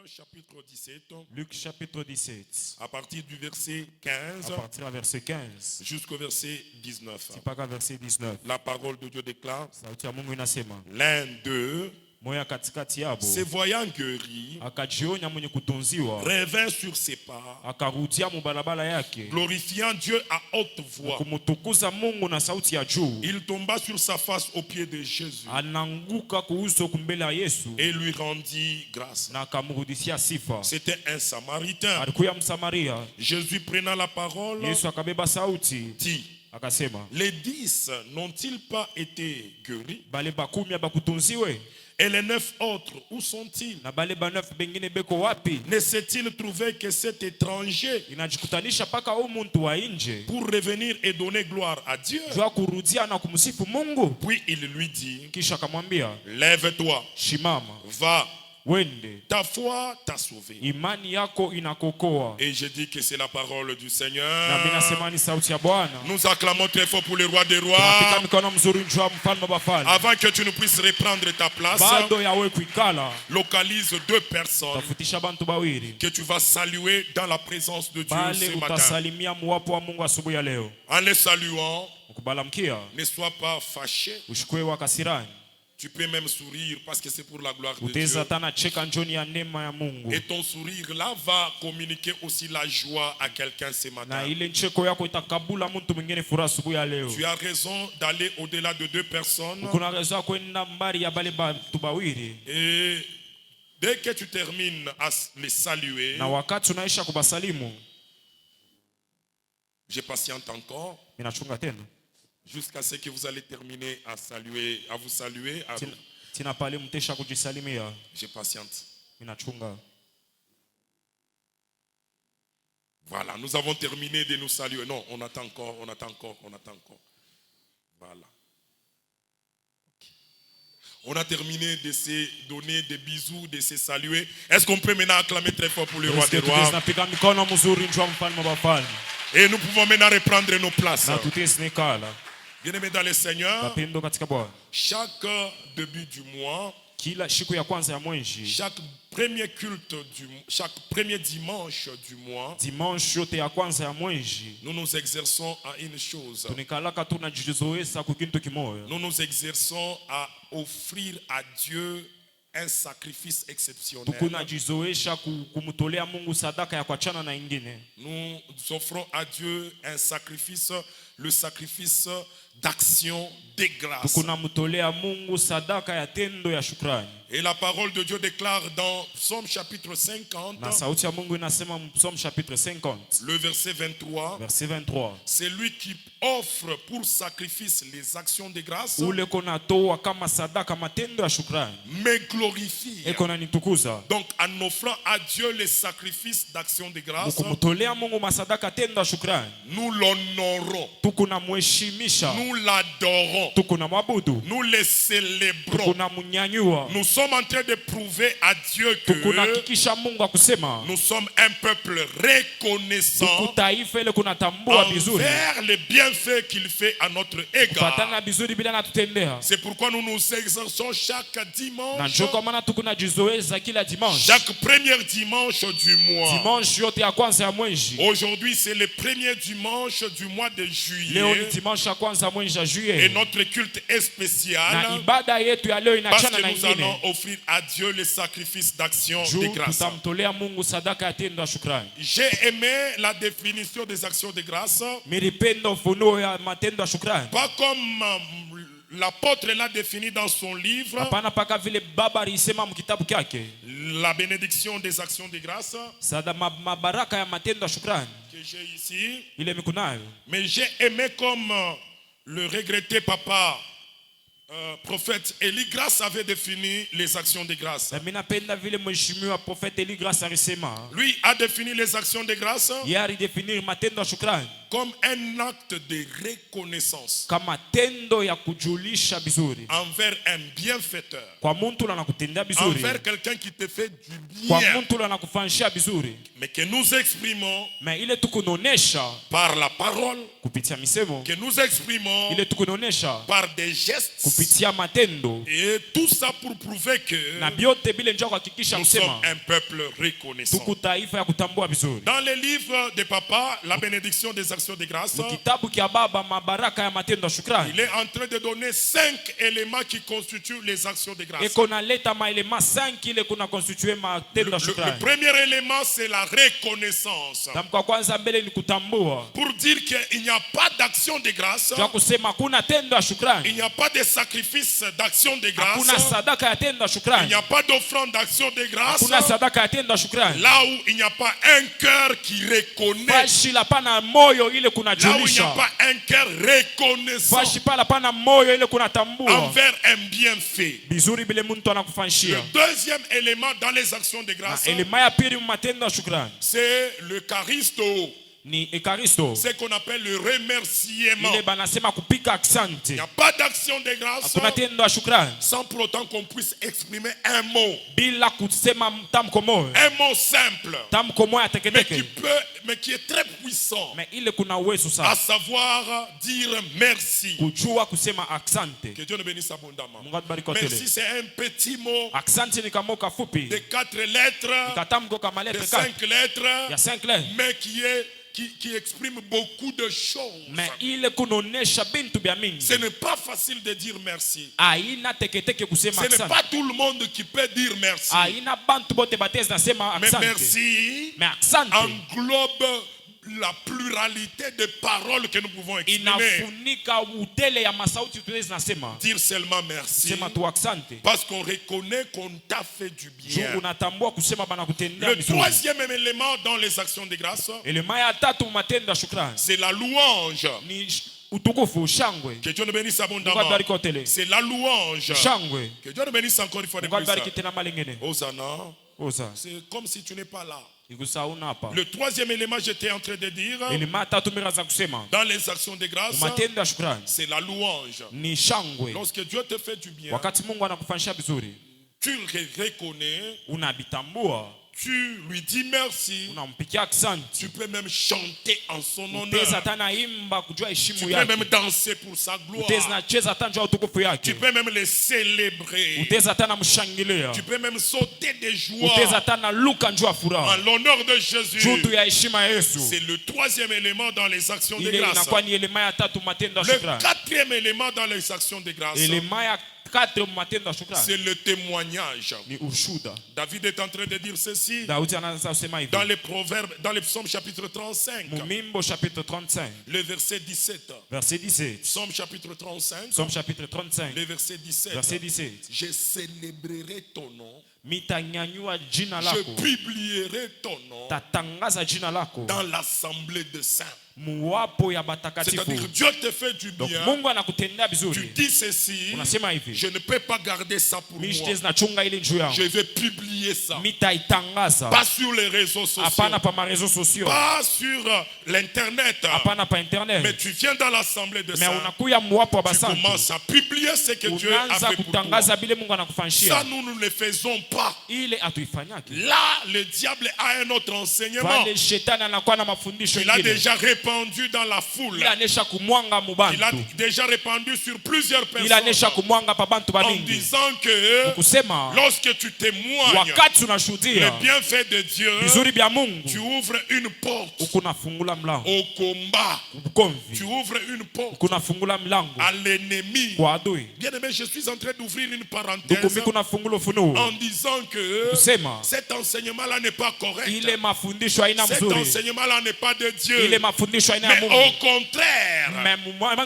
chapitre 17. Luc chapitre 17. À partir du verset 15. À partir du verset 15. Jusqu'au verset 19. Mpaka verset 19. La parole de Dieu déclare. Sauti ya Mungu inasema. L'un d'eux, moya katikati yabo, se voyant guéri, akajionya mwenye kutunziwa, revint sur ses pas, akarudia mubalabala yake, glorifiant Dieu à haute voix. kumutukuza Mungu na sauti ya juu. Il tomba sur sa face aux pieds de Jésus Ananguka kuuso kumbele ya Yesu et lui rendit grâce. na akamrudishia sifa. C'était un Samaritain. Alikuya Msamaria. Jésus prenant la parole Yesu akabeba sauti dit, akasema, les 10 n'ont-ils pas été guéris? bale bakumi abakutunziwe? Et les 9 autres, où sont-ils? Na bale ba 9 bengine beko wapi? Ne s'est-il trouvé que cet étranger Inajikutanisha paka huyu muntu wa nje pour revenir et donner gloire à Dieu? jua kurudia na kumsifu Mungu. Puis il lui dit, Kisha akamwambia, lève-toi, shimama, va, wende, ta foi t'a sauvé. imani yako inakokoa. Et je dis que c'est la parole du Na mimi Seigneur. nasema ni sauti ya Bwana. Nous acclamons très fort pour le roi des Tunapika rois. mikono mzuri njoo mfalme wa bafalme. Avant que tu ne puisses reprendre ta place, Bado yawe kuikala, localise 2 personnes tafutisha bantu bawili. que tu vas saluer dans la présence de Dieu Bale ce matin. utasalimia muwapo wa Mungu asubuhi ya leo. En les saluant, Ukubalamkia, ne sois pas fâché. ushikwe wakasirani. Tu peux même sourire parce que c'est pour la gloire de Dieu. Uteza tana cheka njoni ya neema ya Mungu. Et ton sourire là va communiquer aussi la joie à quelqu'un ce Na matin. ile ncheko yako itakabula mtu mwingine furaha asubuhi ya leo. Tu as raison d'aller au-delà de 2 personnes. Kuna raison kwenda mbali ya bale bantu bawili. Et dès que tu termines à les saluer, Na wakati unaisha kubasalimu, je patiente encore ninachunga tena. jusqu'à ce que vous allez terminer à saluer, à vous saluer. Tina pale mtesha kujisalimia, Je patiente. ninachunga. Voilà, nous avons terminé de nous saluer. Non, on attend encore, on attend encore, on attend encore. Voilà. On a terminé de se donner des bisous, de se saluer. Est-ce qu'on peut maintenant acclamer très fort pour le roi des rois? Tunapika mikono mzuri njoo mfalme wa bafalme. Et nous pouvons maintenant reprendre nos places. Na tutesnikala. Bien-aimés dans le Seigneur, Mapendo katika Bwana. chaque début du mois, Kila siku ya kwanza ya mwezi, chaque premier culte chaque premier dimanche du mois, dimanche yote ya kwanza ya mwezi, nous nous exerçons à une chose. tunikalaka tunajizoeza kwa kitu kimoja. Nous nous exerçons à offrir à Dieu un sacrifice exceptionnel. Tukunajizoesha kumtolea Mungu sadaka ya kuachana na ingine. Nous offrons à Dieu un sacrifice, le sacrifice d'action de grâce. Tukunamtolea Mungu sadaka ya tendo ya shukrani. Et la parole de Dieu déclare dans Psaume chapitre 50, Na sauti ya Mungu inasema Psalm chapitre 50, le verset 23, verset 23. c'est lui qui offre pour sacrifice les actions de grâce, Ule kona toa kama sadaka matendo ya shukrani. me glorifie. Eko na nitukuza. Donc en offrant à Dieu les sacrifices d'action de grâce, Kumtolea Mungu masadaka tendo ya shukrani. nous l'honorons, Tukunamheshimisha. nous l'adorons, Tukunamwabudu. nous le célébrons. Tukunamnyanyua. Nous sommes en train de prouver à Dieu que Tukunahakikisha Mungu akusema nous sommes un peuple reconnaissant taifa ile kunatambua vizuri envers les bienfaits qu'il fait à notre égard. kufatana vizuri bila natutendea. C'est pourquoi nous nous exerçons chaque Na dimanche, njoo kwa maana tukunajizoeza kila dimanche. chaque premier dimanche du mois. Dimanche yote ya kwanza ya mwezi. Aujourd'hui, c'est le premier dimanche du mois de Leo ni juillet. dimanche ya kwanza ya mwezi ya Et juillet. notre culte est Na spécial ibada yetu ya leo parce inachana que na nous allons ingine. offrir à Dieu le sacrifice d'action de Juu grâce. tutamtolea Mungu sadaka ya tendo ya shukrani. J'ai aimé la définition des actions de grâce, Milipenda ufunuo ya matendo ya shukrani. pas comme l'apôtre l'a défini dans son livre, Hapana paka vile baba alisema mkitabu kyake. la bénédiction des actions de grâce Mabaraka ya matendo ya shukrani. que j'ai ici, Ile mikunayo. mais j'ai aimé comme le regretté papa prophète Élie Grace avait défini les actions de grâce. Na mimi napenda vile mheshimiwa profeta Eli Grace alisema. Lui a défini les actions de grâce Yeye alidefinir matendo ya shukrani. comme un acte de reconnaissance kama tendo ya kujulisha vizuri envers un bienfaiteur, kwa mtu anakutendea vizuri, envers quelqu'un qui te fait du kwa bien, mtu anakufanyia vizuri, mais que nous exprimons mais ile tukunaonesha par la parole, kupitia misemo, que nous exprimons ile tukunaonesha par des gestes, kupitia matendo, et tout ça pour prouver que na biote bile njoo kuhakikisha nous sommes kusema un peuple reconnaissant. tuku taifa ya kutambua vizuri. Dans les livres de papa, la bénédiction des actions de grâce, Kitabu kia baba mabaraka ya matendo ya shukrani, il est en train de donner 5 éléments qui constituent les actions de grâce. eko naleta maelema 5 ile kuna constituer matendo ya Le shukrani. premier élément, c'est la reconnaissance. Tamko kwanza mbele ni kutambua, Pour dire qu'il n'y a pas d'action de grâce, kwa kusema kuna tendo ya il shukrani, n'y a pas de sacrifice d'action de kuna grâce, sadaka ya tendo ya il shukrani, n'y a pas d'offrande d'action de grâce, kuna sadaka ya tendo ya shukrani, là où il n'y a pas un cœur qui reconnaît, fashi la pana moyo ile kuna là où il n'y a julisha, pas un cœur reconnaissant fashi pala pana moyo ile kuna tambua envers un bienfait. vizuri bile mtu anakufanyia. Le deuxième élément dans les actions de grâce, Elema ya pili matendo ya shukrani c'est le charisto, ni ekaristo, ce qu'on appelle le remerciement. ile banasema kupika asante. Il n'y a pas d'action de grâce Hakuna tendo ya shukrani sans pour autant qu'on puisse exprimer un mot. bila kusema tamko moyo, Un mot simple, tamko moyo mais teketeke, mais qui est très puissant, mais ile kuna uwezo à sana savoir dire merci. kujua kusema asante. Que Dieu nous bénisse abondamment. Mungu atubariki Merci, tele. c'est un petit mot Asante ni kamo kafupi, de 4 lettres, katamko kama de lettre 5 lettres, ya 5 lettres, mais qui exprime beaucoup de choses. mais ile kunaonesha bintu bya mingi. Ce n'est pas facile de dire merci. Aina teketeke kusema Ce n'est asante, pas tout le monde qui peut dire merci. aina bantu bote batezi nasema Mais asante, merci mais asante englobe la pluralité de paroles que nous pouvons exprimer. inafunika utele ya masauti tutezi nasema, Dire seulement merci sema tu asante parce qu'on reconnaît qu'on t'a fait du bien. juu unatambua kusema bana kutendea Le vizuri. troisième élément dans les actions de grâce, Elema ya tatu matendo ya shukrani c'est la louange. ni utukufu, shangwe. Que Dieu nous bénisse Mungu abondamment. atubariki tele, C'est la louange. shangwe. Que Dieu nous bénisse encore une fois de Mungu atubariki plus. tena malingene. Hosanna. Oza C'est comme si tu n'es pas là. igusauna hapa. Le troisième élément, j'étais en train de dire, Elema ya tatu mira za kusema dans les actions de grâce, matendo ya shukrani c'est la louange. ni shangwe. Lorsque Dieu te fait du bien, Wakati Mungu anakufanyisha vizuri, tu le reconnais, unabitambua, tu lui dis merci, unampikia asante. tu peux même chanter en son Utezi honneur, hata naimba kujua tu heshimu peux yake. même danser pour sa gloire, Utezi nacheza hata njua utukufu tu yake. peux même le célébrer, Utezi hata namshangilia. tu peux même sauter de Utezi joie hata naluka njua en furaha l'honneur de Jésus. juu ya heshima ya Yesu. C'est le troisième élément dans les actions de Ile grâce. inakuwa ni elema ya tatu matendo ya Le shukrani. quatrième élément dans les actions de grâce, Elema ya 4 matendo ya shukrani c'est le témoignage. ni ushuda. David est en train de dire ceci Daudi anaanza kusema hivi dans les proverbes, dans les psaumes chapitre 35, Mumimbo chapitre 35 le verset 17. verset 17. Psaume chapitre 35, Psaume chapitre 35 le verset 17. verset 17. Je célébrerai ton nom, Mitanyanyua jina je lako, publierai ton nom tatangaza jina lako dans l'assemblée de saints. muwapo ya batakatifu. C'est-à-dire Dieu te fait du Donc bien. Mungu anakutendea Tu vizuri, dis ceci, unasema hivi, je ne peux pas garder ça pour mimi moi. nachunga ile njoo yangu, Je vais publier ça. mitaitangaza Pas sur les réseaux sociaux, hapana pa marezo sociaux, pas sur l'internet, hapana pa mais internet, tu viens dans l'assemblée de mais saints. unakuya muwapo wa Tu basantu, commences à publier ce que Dieu a unaanza fait pour toi. kutangaza bile Mungu Ça, anakufanyia. nous ne le faisons pas. Ile atuifanyake Là, le diable a un autre enseignement. pale, shetani anakuwa na mafundisho Il a ingine, déjà répandu dans la foule. ile anesha kumwanga Il a mubantu, déjà répandu sur plusieurs ile anesha personnes kumwanga pa bantu en bamingi, disant que kusema lorsque tu témoignes wakati le unashuhudia bienfait de Dieu, vizuri bya Mungu, tu ouvres une porte ukunafungula mlango au combat. Tu ugomvi, ouvres une porte ukunafungula mlango à l'ennemi. kwa adui. Bien aimé, je suis en train d'ouvrir une Ndugu, parenthèse mimi kunafungula ufunuo en disant que kusema cet enseignement-là n'est pas correct. ile mafundisho haina Cet mzuri, enseignement-là n'est pas de Dieu. ile mafundisho haina ya Mais au Mungu, contraire,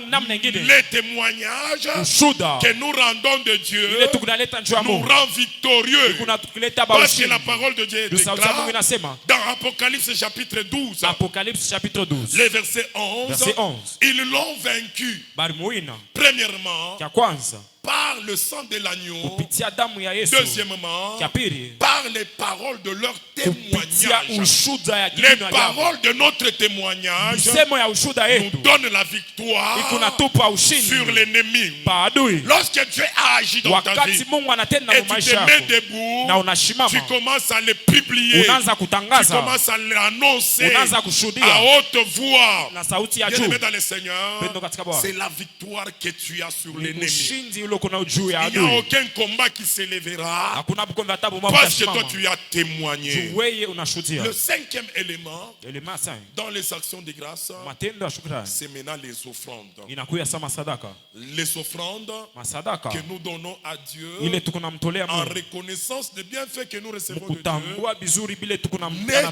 namna ingine les témoignages ushuda que nous rendons de Dieu ile tukunaleta njoo ya nous Mungu rend victorieux. kuna tukileta Parce que baushindi. la parole de Dieu Sauti ya Mungu déclare inasema dans Apocalypse chapitre 12, Apocalypse chapitre 12 le verset 11, verset 11, ils l'ont vaincu. balimuina Premièrement, kya kwanza par le sang de l'agneau. kupitia damu ya Yesu, Deuxièmement, kya pili par les paroles de leur kupitia témoignage. ushuhuda ya Les kinywa yako. paroles de notre témoignage Misemo ya ushuhuda nous yetu donnent la victoire ikunatupa sur ushindi l'ennemi. pa adui. Lorsque Dieu a agi dans ta vie Wakati Mungu anatenda et mu tu maisha te mets yako debout, na tu unasimama, commences à les publier. unaanza Tu kutangaza, commences à l'annoncer unaanza à kushuhudia haute voix. na sauti ya juu. Bien-aimé dans le Seigneur, Pendo katika Bwana. c'est la victoire que tu as sur Ni l'ennemi. ushindi ule kuna juu ya Il n'y a adui. aucun combat qui s'élèvera Hakuna bukombe hata bumwa parce que toi utasimama. tu as témoigné. Juu wewe unashuhudia. Le cinquième élément Elema 5. dans les actions de grâce, Matendo ya shukrani c'est maintenant les offrandes. inakuya sama sadaka. Les offrandes Masadaka que nous donnons à Dieu ile tukunamtolea en Mungu reconnaissance des bienfaits que nous recevons de Dieu kutambua vizuri bile n'est tukunamtendea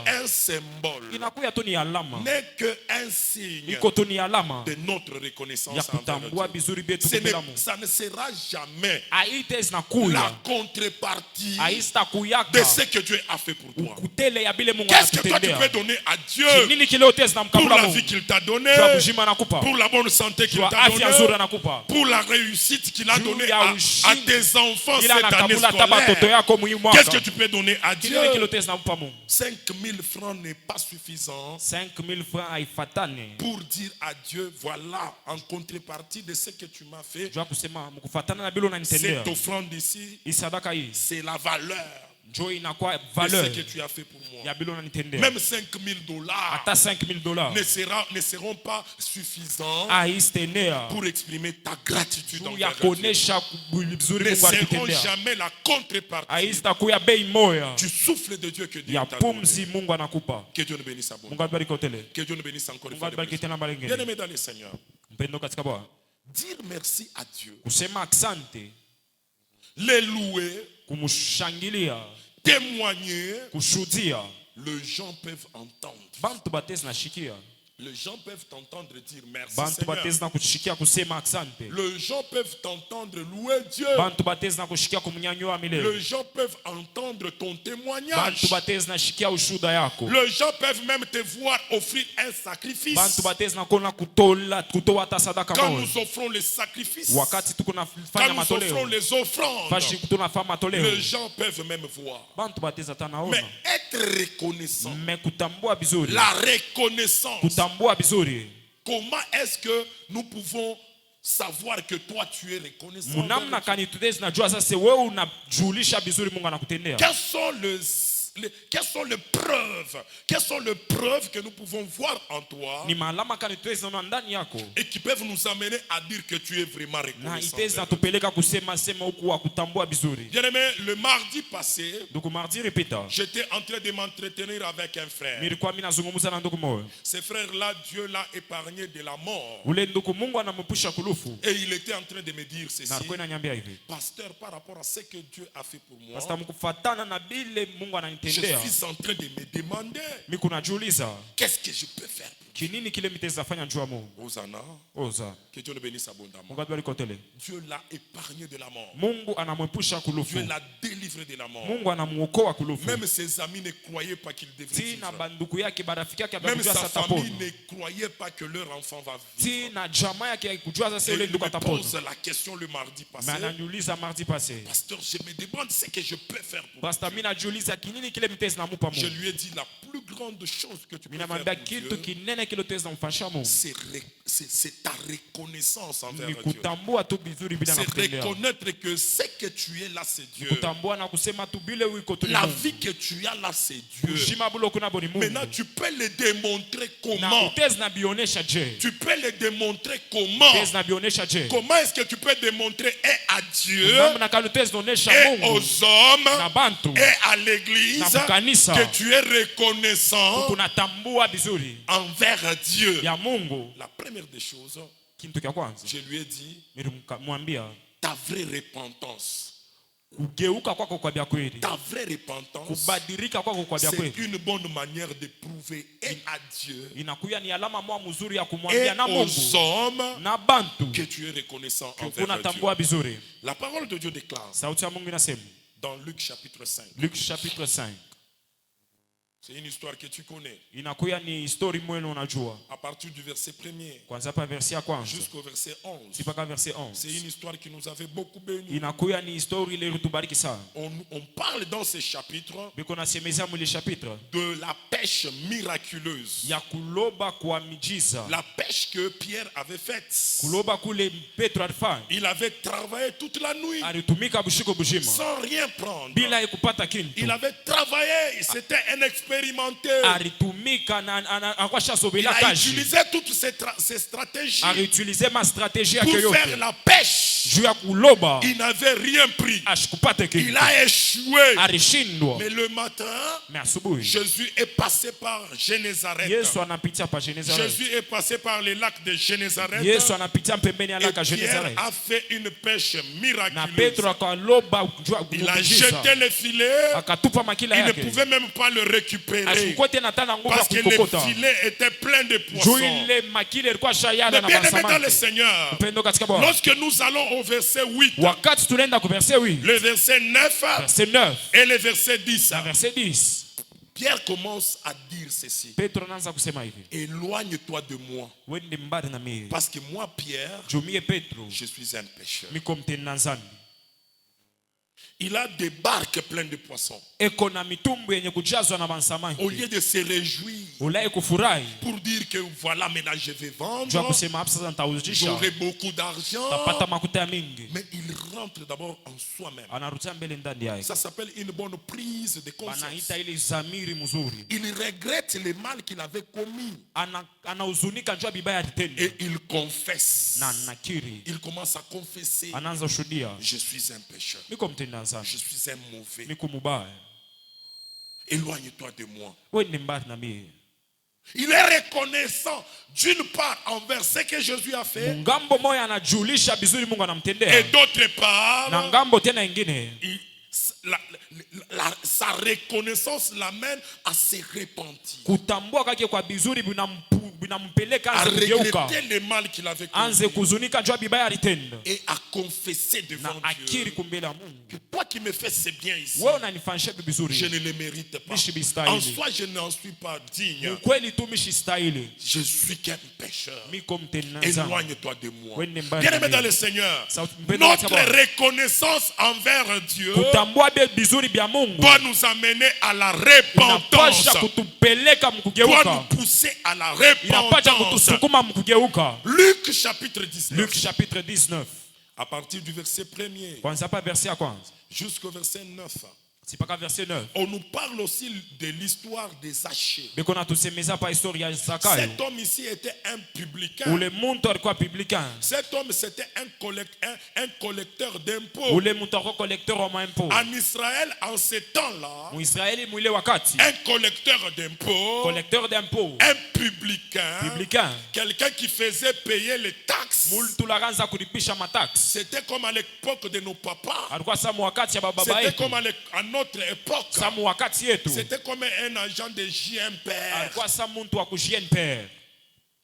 qu'un symbole, inakuya tu ni alama, n'est qu'un signe iko tu ni alama de notre reconnaissance ya envers kutambua Dieu. vizuri bile Ce tukupela n'est- Mungu. Ça ne sera jamais Aite la zinakuya contrepartie aista de kuyaka ce que Dieu a fait pour toi. kutele ya bile Mungu Qu'est-ce que toi tu anatutendea. peux donner à Dieu Nini kile yote pour zinamkabula la Mungu? vie qu'il t'a donnée, Jua kujima anakupa, pour la bonne santé qu'il jua t'a afya nzuri donnée, anakupa, pour la réussite qu'il a Juu donnée ya à ushindi tes enfants ila cette année anakabula hata batoto scolaire. yako muhimu Qu'est-ce que mwaka. tu peux donner à Dieu? Nini kile yote zinampa Mungu? 5 000 francs n'est pas suffisant 5000 francs haifatane. pour dire à Dieu, voilà, en contrepartie de ce que tu m'as fait, Jua kusema mkufatana na bilo unanitendea. cette offrande ici, Hii sadaka hii c'est la valeur njoo inakuwa de ce valeur que tu as fait pour moi. ya bilo unanitendea. Même 5 000 dollars Hata 5000 dollars ne seront pas suffisants haistenea pour exprimer ta gratitude juu envers ya Dieu. kuonesha vizuri Ne Mungu seront alikutendea. jamais la contrepartie Haitakuya bei moya du souffle de Dieu que Dieu ya t'a donné. pumzi Mungu anakupa. Que Dieu nous bénisse abondamment. Mungu abariki hotele. Que Dieu nous bénisse encore une Mungu fois de abariki plus. tena mara nyingine. Bien-aimé dans le Seigneur, Mpendo katika Bwana. dire merci à Dieu, Kusema asante, les louer, kumshangilia, témoigner, kushuhudia. les gens peuvent entendre. Bantu batezi nashikia. Les gens peuvent t'entendre dire merci Bantu Seigneur. batezi na kushikia kusema asante. Les gens peuvent t'entendre louer Dieu. Bantu batezi na kushikia kumnyanyua milele. Les gens peuvent entendre ton témoignage. Bantu batezi na shikia ushuhuda yako. Les gens peuvent même te voir offrir un sacrifice. Bantu batezi na kuona kutoa hata sadaka Quand moja. nous offrons les sacrifices, Wakati tuko quand nafanya nous offrons matoleo. les offrandes, Fashi tunafanya matoleo. les gens peuvent même voir. Bantu batezi hata Mais naona. être reconnaissant, Me kutambua vizuri. la reconnaissance, Kutambua vizuri. comment est-ce que nous pouvons savoir que toi tu es reconnaissant? Munamna kani tudezi najua sasa wewe unajulisha vizuri Mungu anakutendea. Quelles sont les preuves que nous pouvons voir en toi Ni maalama kani tudezi naona ndani yako. et qui peuvent nous amener à dire que tu es vraiment Na reconnaissant? itezi natupeleka kusema sema huku wa kutambua vizuri. Bien-aimé, le mardi passé, Ndugu mardi ripita. j'étais en train de m'entretenir avec un frère. Nilikuwa mimi nazungumza na ndugu moyo. Ce frère-là, Dieu l'a épargné de la mort. Ule ndugu Mungu anamepusha kulufu. Et il était en train de me dire ceci. Na alikuwa ananiambia hivi. Pasteur, par rapport à ce que Dieu a fait pour moi, Pastor mkufatana na bile Mungu je ananitendea. suis en train de me demander Mimi kunajiuliza qu'est-ce que je peux faire pour kinini kile miteza fanya njua Mungu. Hosanna. Oza. Que Dieu le bénisse abondamment. Mungu atubariki hotele. Dieu l'a épargné de la mort. Mungu anamwepusha kulufu. Dieu l'a délivré de la mort. Mungu anamuokoa kulufu. Même ses amis ne croyaient pas qu'il devrait Tina vivre. banduku yake barafiki yake Même abakujua sa sasa famille tapona. ne croyait pas que leur enfant va vivre. Tina jamaa yake haikujua sasa Et yule il ndugu me atapona. pose la question le mardi passé. Mais ananiuliza mardi passé. Pasteur, je me demande ce que je peux faire pour Pastor mimi najiuliza kinini kile mitezi namupa Je Mungu. lui ai dit la plus grande chose que tu peux Mimi faire namwambia pour kitu Dieu, kinene kile utaweza kumfanyia Mungu. c'est ta reconnaissance envers Ni Dieu. kutambua tu vizuri bila C'est nakutendea. reconnaître que ce que tu es là, c'est Dieu. Kutambua na kusema tu bile wiko tu ni La Mungu. vie que tu as là, c'est Dieu. Kushima bulo kuna boni Mungu. Maintenant, tu peux le démontrer Na comment? utezi na bionesha je. Tu peux le démontrer comment? Utezi na bionesha je. Comment est-ce que tu peux démontrer et à Dieu Namna kani utezi naonesha et Mungu aux hommes na bantu et à l'église na kukanisa que tu es reconnaissant kunatambua vizuri envers Dieu? ya Mungu. La première des choses, Kitu cha kwanza je lui ai dit, nilimwambia ta vraie repentance, kugeuka kwako kwa bya kweli, ta vraie repentance, kubadilika kwako kwa bya c'est kweli une bonne manière de prouver et à Dieu inakuya ni alama moja mzuri ya et kumwambia na aux Mungu hommes na bantu que tu es reconnaissant envers Dieu. kunatambua vizuri. La parole de Dieu déclare Sauti ya Mungu inasema dans Luc chapitre 5, Luc chapitre 5 C'est une histoire que tu connais. Inakuya ni story mwenu unajua. À partir du verset 1er Kwanza pa verse ya kwanza jusqu'au verset 11. mpaka verse C'est 11. une histoire qui nous avait beaucoup béni. Inakuya ni story ile rutubariki sana. On parle dans ces chapitres Biko nasemeza mwile chapitre de la pêche miraculeuse. ya kuloba kwa miujiza. La pêche que Pierre avait faite. Kuloba kule Petro alifanya. Il avait travaillé toute la nuit Alitumika bushiko bujima sans rien prendre. bila kupata kintu. Il avait travaillé, c'était un expérimenté. Alitumika na akwasha Il sobela a kaji. utilisé toutes ces stratégies Aliutilize ma strategie yake pour faire yote la pêche. juu ya kuloba. Il n'avait rien pris. Ashikupate Il kintu. a échoué. Alishindwa. Mais le matin, Mais asubuhi Jésus est passé par Génézareth. Yesu anapitia pa Genezareth. Jésus est passé par les lacs de Génézareth. Yesu anapitia pembeni ya Et laka Pierre Genezareth. a fait une pêche Na miraculeuse. Petro akaloba Il a jeté le filet. akatupa makila Il ne yake. pouvait même pas le récupérer. Ashikuwa tena tana nguvu ya Parce que le kukokota. filet était plein de Juu poissons. ile makila ilikuwa shayala Mais na bien aimé dans le masamaki. Seigneur, Upendo katika Bwana. lorsque nous allons au verset 8, Wakati tunaenda ku verset 8, le verset 9 verset 9 et le verset 10, na verset 10, Pierre commence à dire ceci. Petro anaanza kusema hivi. Éloigne-toi de moi. Wende mbali na mimi. Parce que moi, Pierre, Juu mie Petro je suis un pécheur. miko mtenda nzambi. Il a des barques pleines de poissons. Eko na mitumbu yenye kujazwa na Au masamaki. lieu de se réjouir Ulai kufurahi. pour dire que voilà, maintenant je vais Juu ya vendre, kusema hapa sasa nitauzisha. j'aurai beaucoup d'argent. Tapata makuta ya mingi. Mais il rentre d'abord en soi-même. Anarudia mbele ndani yake. Ça s'appelle une bonne prise de conscience. Banaita ile zamiri mzuri. Il regrette le mal qu'il avait commis. Anahuzunika juu ya bibaya alitenda. Et il confesse. Na nakiri. Il commence à confesser. Anaanza shuhudia. Je suis un pécheur. Miko mtenda nzambi. Je suis un mauvais. Miko mubaya. Éloigne-toi de moi. Wende mbali na mimi. Il est reconnaissant d'une part envers ce que Jésus a fait. Ngambo moya anajulisha bizuri Mungu Et anamtendea. d'autre part, Na ngambo tena ingine sa reconnaissance l'amène à se repentir. kutambua kake kwa bizuri binampeleka À anze kugeuka. regretter le mal qu'il avait commis. Anze kuzunika juu ya bibaya alitenda. Et à confesser devant Na akiri Dieu kumbele ya Mungu. que toi qui me fais ce bien ici, Wewe unanifanyisha je bizuri. ne le mérite pas. Mishi En bistahili. soi, je n'en suis pas digne. Ukweli tu mishi stahili. Je suis qu'un pécheur. Miko mtenda nzambi. Éloigne-toi de moi. Wende mbali Bien na aimé dans mimi. le Seigneur, Sauti mpendo katika notre Bwana. reconnaissance envers Dieu Kutambua bizuri bya Mungu. doit nous amener à la Inapasha repentance, kutupeleka doit mkugeuka. nous pousser à la Inapasha repentance. kutusukuma mkugeuka. Luc chapitre 19, Luc chapitre 19. à partir du verset 1er Kwanza pa verset ya kwanza. jusqu'au verset 9, Sipaka verset 9. on nous parle aussi de l'histoire des Zachée. Beko na tusemeza pa historia ya Zakayo. Cet homme ici était un publicain. Ule muntu alikuwa publicain. Cet homme, c'était un collecteur d'impôts. Ule muntu alikuwa collecteur wa maimpo. En Israël, en ce temps-là, Muisraeli mwile wakati. un collecteur d'impôts, Collecteur d'impôts. un publicain, Publicain. quelqu'un qui faisait payer les taxes. Muntu laranza kulipisha matax. C'était comme à l'époque de nos papas. Alikuwa samu wakati ya baba C'était yetu. comme à notre époque. Samu wakati yetu. C'était comme un agent de JMPR. Alikuwa samu muntu wa kujienpere.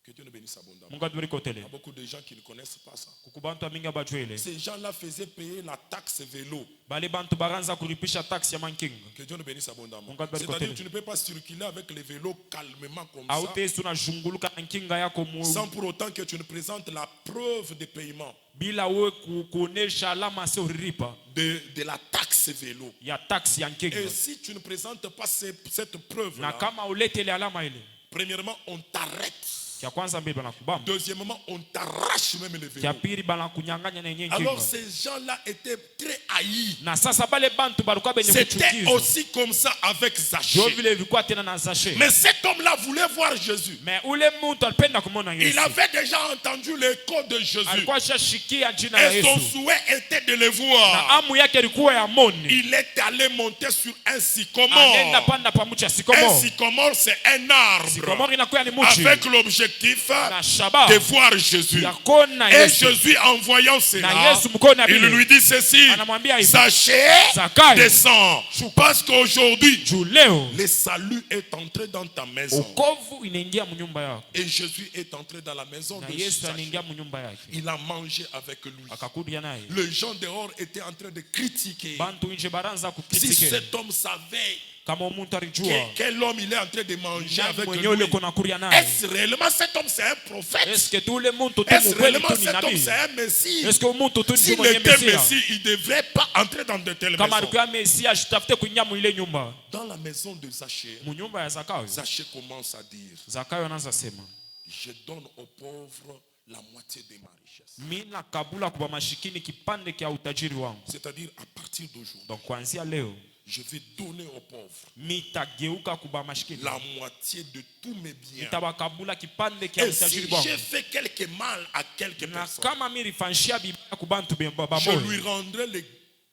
Que Dieu nous bénisse abondamment. Mungu atubariki Il y kotele. a beaucoup de gens qui ne connaissent pas ça. Kukubantu mingi abajwele. Ces gens-là faisaient payer la taxe vélo. Bale bantu baranza kulipisha tax ya mankinga. Que Dieu nous bénisse abondamment. Mungu atubariki C'est-à-dire kotele. que tu ne peux pas circuler avec les vélos calmement comme ça, Aute tunazunguluka na nkinga yako sans pour autant que tu ne présentes la preuve de paiement bila we kuonesha alama sio rilipa de la taxe vélo. ya tax ya nkinga. Et si tu ne présentes pas cette Na preuve-là, kama uletele alama ile, premièrement, on t'arrête. kia kwanza mbele banakubamba, Deuxièmement, on t'arrache même le kia vélo. pili banakunyang'anya na yenyewe Alors nkinga. ces gens-là étaient très haïs. Na sasa bale bantu balikuwa benye C'était kuchukizwa. aussi comme ça avec Jo Zachée. vile vilikuwa tena na Zache. Mais cet homme-là voulait voir Jésus. Mais ule muntu alipenda kumona Il Yesu. avait déjà entendu l'écho de Jésus. Alikuwa shashikia jina la Et son Yesu. souhait était de le Na voir. amu yake ilikuwa ya moni. Il est allé monter sur un Anenda sycomore. panda pamucha Un sycomore. sycomore, c'est un arbre. Sycomore inakuwa ni muchi. Avec l'objectif Na shaba. de voir Jésus. Ya kona Et Yesu. Jésus, en voyant Na cela, Yesu mkona il bile. lui dit ceci: Anamwambia hivi. Zachée, Zakayo. descends. Parce qu'aujourd'hui, Juu leo le salut est entré dans ta maison. ukovu inaingia mnyumba yako. Et Jésus est entré dans la maison Na de Yesu Zachée. anaingia mnyumba yake. Il a mangé avec lui. Akakudia naye. Les gens dehors étaient en train de critiquer. Bantu nje baranza Si kukritike. cet homme savait kama mtu alijua quel homme il est en train de manger nani avec mwenyewe ule lui. kona kuria naye. Est-ce réellement cet homme c'est un prophète? Est-ce que tout le monde tu Est-ce mkweli réellement tu ni cet homme nabii? c'est un messie? Est-ce que mtu tu ni S'il mwenye était Mesia? messie, il ne devrait pas entrer dans de telles Kama maisons. alikuwa Mesia ashitafute kuingia mwile nyumba. Dans la maison de Zachée, Munyumba ya Zakayo. Zachée commence à dire, Zakayo anaanza sema, je donne aux pauvres la moitié de ma richesse. mina kabula kwa mashikini kipande kia utajiri wangu. C'est-à-dire à partir d'aujourd'hui, Donc kuanzia leo je vais donner aux pauvres mitageuka kuba mashikini. la moitié de tous mes biens. Nitabakabula kipande kia Et utajiri si wangu. j'ai fait quelque mal à quelques Na personnes, kama mirifanshia bibaya kubantu je bamoyo, lui rendrai le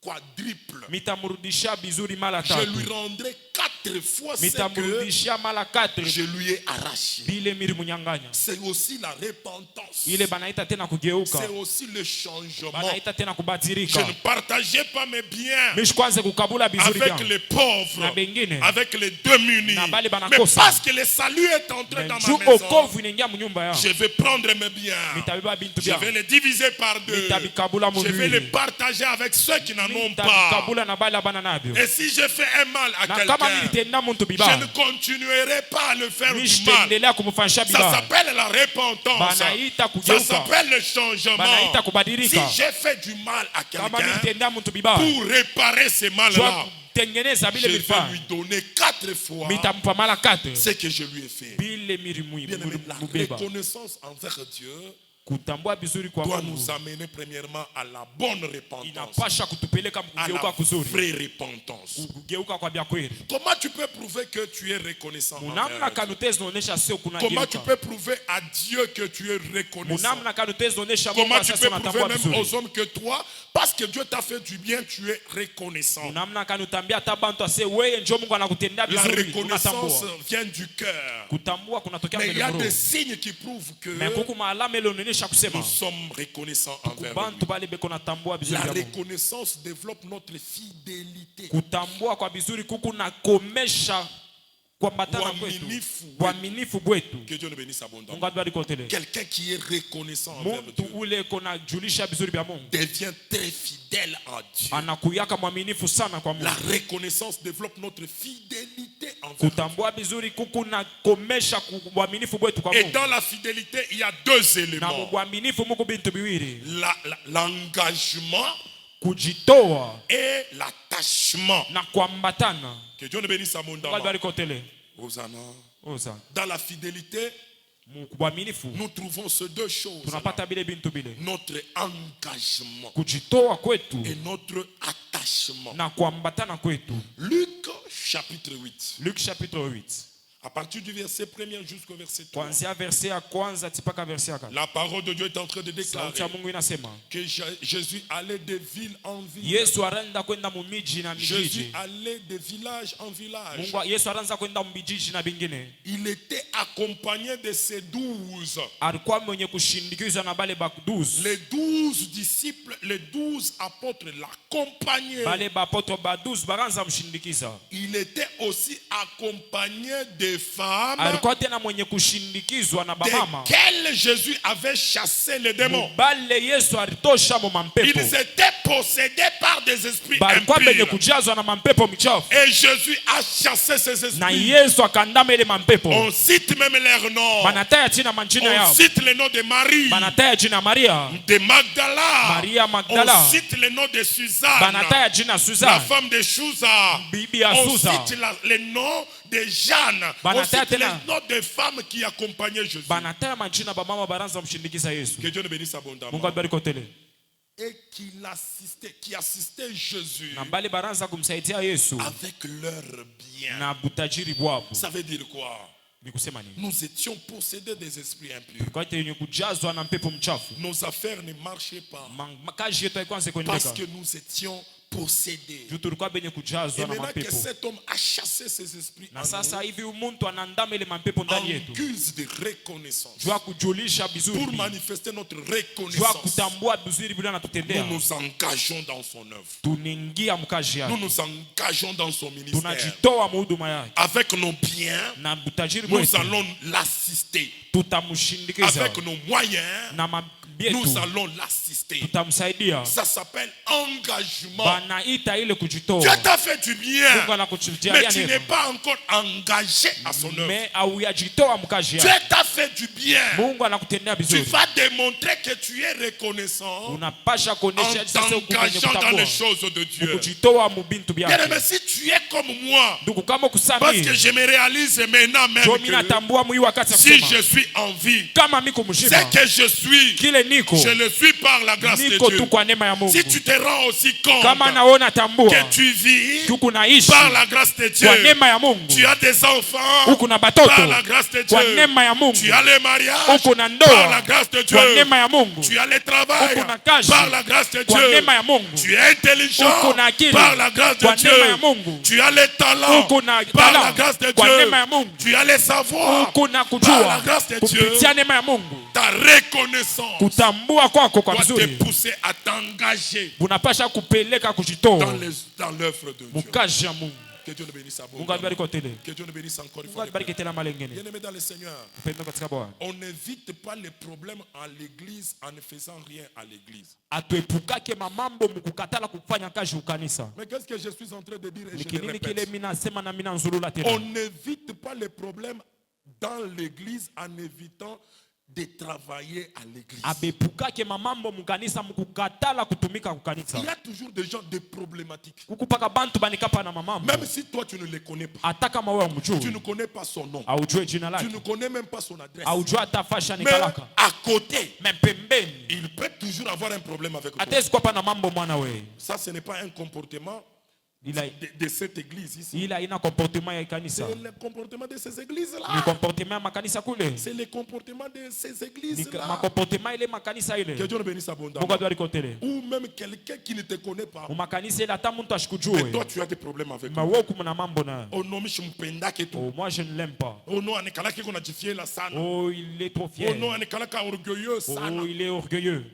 quadruple. mitamrudishia bizuri mala Je tatu. lui rendrai 4 fois ce que Mitamrudishia mala 4 je lui ai arraché. bile miri munyanganya. C'est aussi la repentance. Ile banaita tena kugeuka. C'est aussi le changement. Banaita tena Je kubadirika. ne partageais pas mes biens Mishi kwanza kukabula bizuri avec byangu. les pauvres, Na bengine. avec les démunis. Na bale Mais banakosa. parce que le salut est entré dans ma Juu maison, okovu inaingia munyumba yao. je vais prendre mes biens. Mitabeba bintu Je vais byangu. les diviser par 2. Mitabikabula Je vais les mubiwili. partager avec ceux qui n'en ont pas. Mitabikabula na bale abana nabyo. Et si je fais un mal à Na kama quelqu'un, militenda muntu je bibaya. ne continuerai pas à le faire du mal. Mishtendelea kumfanisha Ça bibaya. s'appelle la repentance. Banaita Ça kugeuka. s'appelle le changement. Banaita Si kubadirika. j'ai fait du mal à Kama quelqu'un, militenda muntu bibaya. pour réparer ce mal-là, Jua kutengeneza je bile vais milifanya. lui donner 4 fois Mitampa mara 4. ce que je lui ai fait. Bile miri Bien aimé, la mubeba. reconnaissance envers Dieu Kutambua bizuri kwa doit Mungu nous amener premièrement à la bonne repentance, inapasha kutupeleka à kugeuka la kuzuri. vraie repentance. Kugeuka kwa bya kweli. Comment tu peux prouver que tu es reconnaissant envers Munamna Dieu? kanutezi zinaonesha sio kuna Comment tu geuka. peux prouver à Dieu que tu es reconnaissant? Munamna kanutezi zinaonesha Mungu Comment tu sasa peux prouver unatambua même vizuri. aux hommes que toi, parce que Dieu t'a fait du bien, tu es reconnaissant. Munamna kanutambia hata bantu ase wewe njoo Mungu anakutendea La vizuri. reconnaissance Unatambua. vient du cœur. Kutambua kunatokea Mais il y a mbele des roho. signes qui prouvent que Mais kuku maalama ile inaonyesha kusema nous sommes reconnaissants envers lui. bantu bale beko natambua vizuri La vya Mungu. reconnaissance développe notre fidélité. Kutambua kwa vizuri kuku na komesha kuambatana kwetu. Uaminifu. Uaminifu bwetu. Que Dieu nous bénisse abondamment. Mungu atubariki kote. Quelqu'un qui est reconnaissant envers Muntu Dieu ule kona julisha vizuri vya Mungu. devient très fidèle à Dieu. Anakuyaka mwaminifu sana kwa La Mungu. reconnaissance développe notre fidélité envers Dieu. Kutambua vizuri kuku na komesha uaminifu bwetu kwa Et Mungu. dans la fidélité, il y a 2 Na éléments. uaminifu Mungu bintu biwili. L'engagement Kujitoa et l'attachement. na kuambatana. Que Dieu nous bénisse Mungu abondamment. atubariki kote. Hosanna. Oza. Dans la fidélité, Uaminifu nous trouvons ces 2 choses. tunapata bile bintu bile. Notre engagement Kujitoa kwetu et notre attachement. na kuambatana kwetu. Luc chapitre 8. Luc chapitre 8. À partir du verset 1er jusqu'au verset 3. Kuanzia verse ya kwanza tipaka verse ya 4. La parole de Dieu est en train de déclarer Sauti ya Mungu inasema que Jésus allait de ville en ville. Yesu araenda kwenda mumiji na Jésus mijiji. allait de village en village. Mungu Yesu araanza kwenda mumijiji na bingine. Il était accompagné de ses 12. Alikuwa mwenye kushindikizwa na bale ba 12. Les 12 disciples, les 12 apôtres l'accompagnaient. Bale ba apotre ba 12 baranza mshindikiza. Il était aussi accompagné de femmes Alikuwa tena mwenye kushindikizwa na bamama. desquelles Jésus avait chassé les démons. Bale Yesu alitosha mu mampepo. Ils étaient possédés par des esprits Balikuwa benye impurs. kujazwa na mampepo michafu. Et Jésus a chassé ces Na esprits. Yesu akandama ile mampepo. On cite même leur nom. Banataya jina manjina On yao. cite le nom de Marie, Banataya jina Maria. de Magdala. Maria Magdala. On cite le nom de Suzanne, Banataya jina la Suzanne. femme de Chouza. Bibi ya On Susa. cite le nom de Jeanne. On Banataya cite tena. le nom des femmes qui accompagnaient Jésus. Banataya majina bamama baranza mshindikiza Yesu. Que Dieu nous bénisse abondamment. Mungu abariki kotele. Et qui assistait Jésus Na bale baranza kumsaidia Yesu avec leurs biens. na butajiri bwabo. Ça veut dire quoi? Ni kusema nini? Nous étions possédés des esprits impurs. Kwa hiyo yenye kujazwa na mpepo mchafu. Nos affaires ne marchaient pas Makazi yetu haikuwa parce kuendeka. que nous étions possédés. Juu tulikuwa benye Et kujazwa na maintenant que mapepo. cet homme a chassé ses esprits Na en sasa nous, hivi mtu anandama ile mapepo ndani en yetu. guise de reconnaissance, Jua kujulisha vizuri. pour manifester notre Jua reconnaissance, kutambua vizuri bila nous anatutendea. nous engageons dans son œuvre. Tunaingia mkazi Nous yake. nous engageons dans son ministère. Tunajitoa muhuduma yake. Avec nos biens, Na butajiri nous wetu allons l'assister. tutamshindikiza. Avec nos moyens, Na bietu nous allons l'assister. tutamsaidia. Ça s'appelle engagement. Banaita ile Dieu kujitoa. t'a fait du bien, Mungu mais anakujalia tu n'es neema. pas encore engagé à son œuvre. Mais auyajitoa mkaji Dieu yake. t'a fait du bien. Mungu anakutendea Tu vizuri. vas démontrer que tu es reconnaissant Unapasha en kuonesha sasa uko kwenye t'engageant dans les kutambua. choses de Dieu. Kujitoa mubintu Bien byake. aimé, si tu es comme moi, Ndugu kama parce kusami. que je me réalise maintenant même Jo mimi que natambua mwi wakati ya si kusema. je suis en vie, Kama miko c'est mzima. que je suis, Kile niko. je le suis par la grâce de Niko tu Dieu. kwa neema ya Mungu. Si tu te rends aussi compte Kama naona tambua. que tu vis Tuku naishi. par la grâce de Dieu, Kwa neema ya Mungu. tu as des enfants Huku na batoto. par la grâce de Kwa Dieu, neema ya Mungu. tu as les mariages Huku na par ndoa. la grâce de Kwa Dieu, neema ya Mungu. tu as les travail Huku na kazi. par la grâce de Kwa Dieu, neema ya Mungu. tu es intelligent Huku na akili. par la grâce de Kwa neema ya Dieu, Mungu. tu as les talents Huku na par talent. la grâce de Kwa Dieu, neema ya Mungu. tu as les savoirs Huku na par la kujua. grâce de Dieu. Kupitia neema ya Mungu. Ta reconnaissance Kutambua kwako kwa doit te vizuri. pousser à t'engager Unapasha kupeleka dans kujitoa. l'œuvre de Dieu. Mukazi ya Mungu. Que Dieu nous bénisse Mungu abondamment. abariki hotele. Que Dieu nous bénisse encore une Mungu fois. abariki tena malengene. Bien-aimés dans le Seigneur, Upendo katika Bwana. on n'évite pas les problèmes à l'église en ne faisant rien à l'église. Atuepukake mamambo mukukatala kufanya kazi ukanisa. Mais qu'est-ce que je suis en train de dire et Ni je le kinini kile répète? mina sema na mina nzulula tena. On n'évite pas les problèmes dans l'église en évitant de travailler à l'église. Abepukake mamambo mukanisa mukukatala kutumika kukanisa. Il y a toujours des gens de problématiques. Kukupaka bantu banikapa na mamambo. Même si toi tu ne les connais pas, Hata kama wewe tu ne mjui. connais pas son nom, Aujue jina tu lake. ne connais même pas son adresse. Aujue atafasha Mais nikalaka. à côté, Mais pembeni. il peut toujours avoir un problème avec toi. Atezi kwa na mambo mwana we. Ça, ce n'est pas un comportement Ila de cette église ici. ila ina comportement ya kanisa. C'est le comportement de ces Ni églises-là. comportement ya makanisa kule. C'est le comportement de ces Ni églises-là. makomportement ile makanisa ile. Que Dieu nous bénisse Mungu abondamment. abariki hotele. Ou même quelqu'un qui ne te connaît pas. Mumakanisa ile hata mtu Mais ashikujue. toi, tu as des problèmes avec Mais lui. wewe kuna mambo na. Au nom de Oh, moi je ne l'aime pas. au nom de qu'on a diffié la sana. Oh, il est trop Au fier. nom de orgueilleux sana. Oh, il est orgueilleux.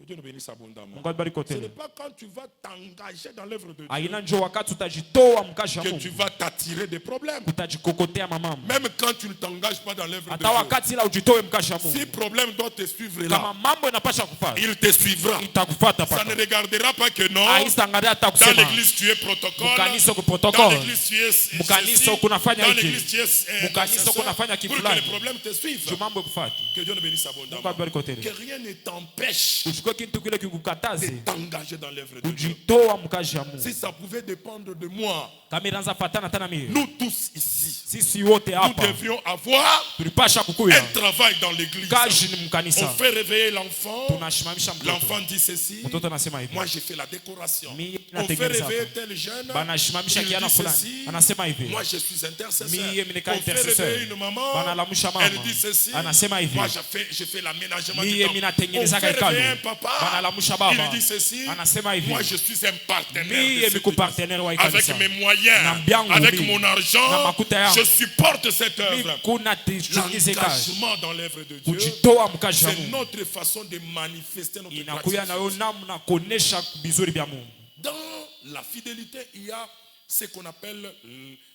Que Dieu nous bénisse abondamment. Mungu abariki Ce n'est hotele. pas quand tu vas t'engager dans l'œuvre de Dieu Aina njo wakati utajitoa mkazi ya que tu Mungu. vas t'attirer des problèmes. Utajikokotea mamambo. Même quand tu ne t'engages pas dans l'œuvre de Hata Dieu. wakati ila ujitoe mkazi ya Si Mungu. problème doit te suivre Kama là, mambo inapasha kufuata. il te suivra. Itakufuata Ça ne paka. regardera pas que non. Aisangalia hata Dans kusema. l'église, tu es protocole. Mukanisa ku Dans protocole. l'église, tu es Mukanisa ceci. kunafanya Dans hiki. l'église, tu es Mukanisa intercesseur. kunafanya Pour que kifulani. les problèmes te suivent. Jo mambo kufuata. Que Dieu nous bénisse Mungu abondamment. abariki hotele. Que rien ne t'empêche Uchukue kitu kile de kikukataze. t'engager dans l'œuvre de Dieu. Kujitoa mkazi ya Mungu. Si ça pouvait dépendre de moi, Kama inaanza fatana tena mimi. nous tous ici, Sisi wote nous hapa devions avoir tulipasha kukuya. un travail dans l'église. Kazi ni On mkanisa. fait réveiller l'enfant. Tunashimamisha mtoto. L'enfant dit ceci. Mtoto anasema hivi. Moi, j'ai fait la décoration. Mimi On fait natengeneza réveiller hapa. tel jeune. Banashimamisha Il kiana dit fulani. ceci. Anasema hivi. Moi, je suis intercesseur. Mimi nika On fait intercesseur. réveiller une maman. Banalamusha mama. Elle dit ceci. Anasema hivi. Moi, je fais l'aménagement du Mimi temple. On natengeneza fait hekalu. réveiller un papa. Banalamusha baba. Il dit ceci. Anasema hivi. Moi, je suis un partenaire. Mimi de cette niko église. partenaire wa Avec kanisa. mes moyens, Na mbyangu avec mimi. mon Na argent, makuta yangu. je supporte cette œuvre. Kuna tichukize kazi. L'engagement dans l'œuvre de Dieu, Kujitoa mkazi ya c'est Mungu. notre façon de manifester notre Inakuya na yo gratitude. namna kuonesha vizuri vya Mungu. Dans la fidélité, il y a ce qu'on appelle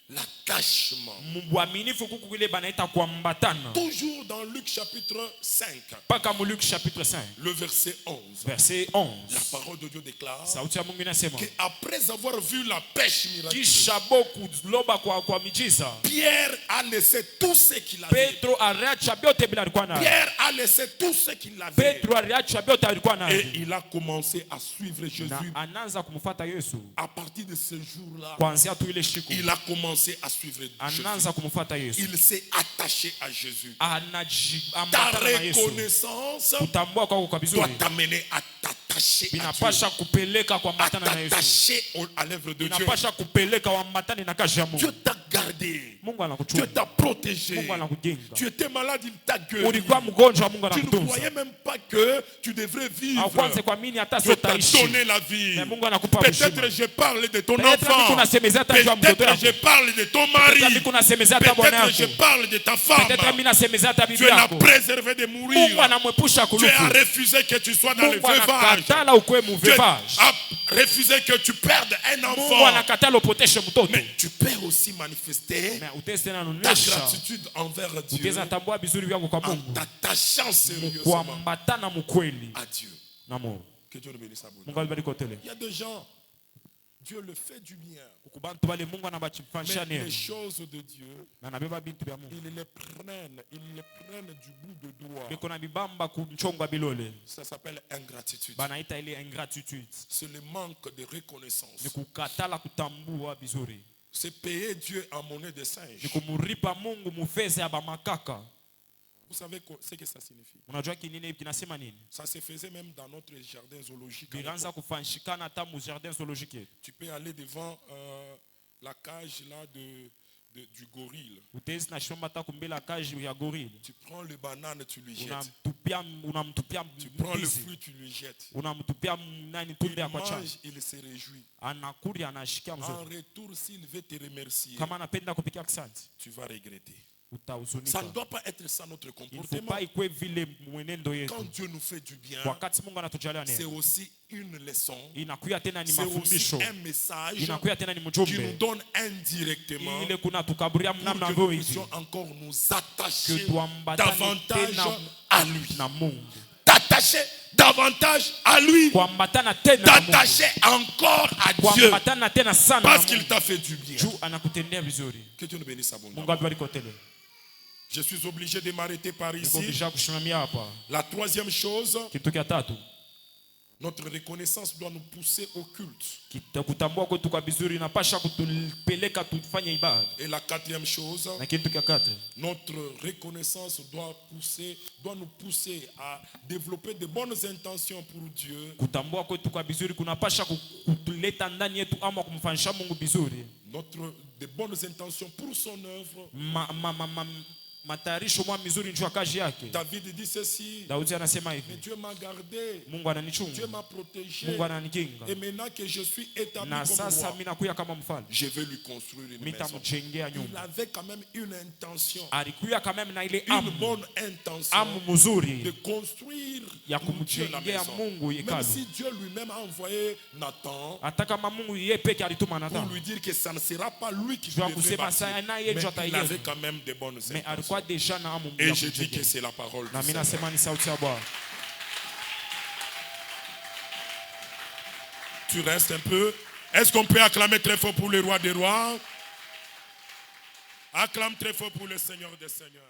l'attachement. Uaminifu kuku kile banaita kuambatana. Toujours dans Luc chapitre 5, Paka mu Luc chapitre 5 le verset 11. verset La 11. parole de Dieu déclare Sauti ya Mungu inasema qu'après avoir vu la pêche miraculeuse, kisha boku loba kwa miujiza Pierre a laissé tout ce qu'il avait. Petro aliacha vyote bila alikuwa nayo. Pierre a laissé tout ce qu'il avait. Petro aliacha vyote alikuwa nayo. Et il a commencé à suivre Na Jésus. anaanza kumfuata Yesu. À partir de ce jour-là, Kuanzia tu ile siku il a commencé à suivre Jésus. anaanza kumfuata Yesu. Il s'est attaché à Jésus. Ta Anajiambatana na Yesu. reconnaissance Kutambua kwako kwa doit vizuri t'amener à t'attacher à Dieu. binapasha kupeleka À kuambatana na Yesu. t'attacher à l'œuvre de Dieu. Inapasha kupeleka uambatane na kazi ya Dieu Mungu. t'a gardé. Mungu Dieu anakuchunga. t'a protégé. Mungu anakujenga. Tu étais malade, il t'a guéri. Ulikuwa mgonjwa, Mungu Tu ne anakutunza. croyais même pas que tu devrais vivre. Akwanze kwa mini hata Dieu t'a sotaishi. donné la vie. Mais Mungu anakupa uzima. Peut-être je parle de ton Peut-être enfant. kuna semeza hata juu ya mtoto Peut-être je wako. parle de ton mari. Peut-être kuna semeza hata bwana Peut-être je yako. parle de ta femme. Peut-être mimi nasemeza hata bibi Dieu l'a yako. préservé de mourir. Mungu anamwepusha Dieu a kulufu. refusé que tu sois dans le Mungu veuvage. anakatala ukwe Dieu muvevage. a refuser que tu perdes un Mungu enfant. anakatala upoteshe mtoto. Mais tu peux aussi manifester Na utezi tena ta naonyesha gratitude envers Dieu utezi natambua vizuri vyako kwa en Mungu t'attachant sérieusement kuambatana mkweli à Dieu. na Mungu. Que Dieu nous bénisse à Mungu alibariki hotele. Il y a des gens, Dieu le fait du bien. Kubantu bale Mungu anabachifanyisha Mais les nini? choses de Dieu, Na nabeba bintu vya Mungu. ils les prennent du bout de doigt. Biko na bibamba kumchonga bilole. Ça s'appelle ingratitude. Banaita ile ingratitude. C'est le manque de reconnaissance. Ni kukatala kutambua vizuri. C'est payer Dieu en monnaie de singe. Ni kumuripa Mungu mufeze ya bamakaka. Vous savez ce que ça signifie? Unajua kinini kinasema nini? Ça se faisait même dans notre jardin zoologique. Biranza kufanshikana hata mu jardin zoologique. Tu peux aller devant la cage là du gorille. Utezi na shamba hata kumbela kaji ya gorille. Tu prends le banane, tu lui jettes. Unamtupia Tu prends le fruit, tu lui jettes. unamtupia nani tunde ya Il kwa cha. mange, il se réjouit. Anakuri anashikia En mzuri. retour, s'il veut te remercier, Kama anapenda kupikia asante, tu vas regretter. utahuzunika. Ça ne doit pas être ça notre Il faut comportement. pas ikwe vile mwenendo yetu. Quand Dieu nous fait du bien, Wakati Mungu anatujalia c'est neema, aussi une leçon. inakuya tena ni C'est aussi mafundisho, un message inakuya tena ni qui nous mjumbe donne indirectement ile kuna tukaburia pour namna que ambavyo nous hivi puissions encore nous que attacher tuambatane davantage tena à lui. na Mungu, T'attacher davantage à lui. kuambatana tena na Mungu, T'attacher encore à Dieu. kuambatana tena sana na Parce qu'il Mungu t'a fait du bien. juu anakutendea vizuri. Que Dieu nous bénisse abondamment. Mungu abariki hoteli. Je suis obligé de m'arrêter par Niko ici. bisha kushimamia hapa. La troisième chose, Kitu kia tatu, notre reconnaissance doit nous pousser au culte. kutambua kwetu kwa vizuri inapasha kutupeleka tufanye ibada. Et la quatrième chose, Na kitu kia kate, notre reconnaissance doit nous pousser à développer de bonnes intentions pour Dieu. kutambua kwetu kwa vizuri kunapasha kutuleta ndani yetu ama kumfanyisha Mungu vizuri. De bonnes intentions pour son œuvre. Matayarisho mwa mizuri njoo kazi yake. David dit ceci. Daudi anasema Mais hivi, Dieu m'a gardé. Mungu Dieu ananichunga, m'a protégé. Mungu ananikinga, Et maintenant que je suis établi na comme sasa roi, mimi nakuya kama mfalme, je vais lui construire une maison. mitamjengea Il nyumba. avait quand même une intention, Alikuya kama na ile une bonne intention amu de mzuri construire ya pour Dieu la kumjengea maison. Mungu Même hekalu. si Dieu lui-même a envoyé Nathan Hata kama Mungu yeye peke alituma pour Nathan, lui dire que ça ne sera pas lui qui Je vais devrait kusema bâtir, sana na yeye mais ndio il ataijenga. avait quand même de bonnes mais alikuwa intentions. deja na amu Et ya je dis que kumjengea. c'est la parole Na du mimi Seigneur. nasema ni sauti ya Bwana. Tu restes un peu. Est-ce qu'on peut acclamer très fort pour le roi des rois? Acclame très fort pour le Seigneur des seigneurs.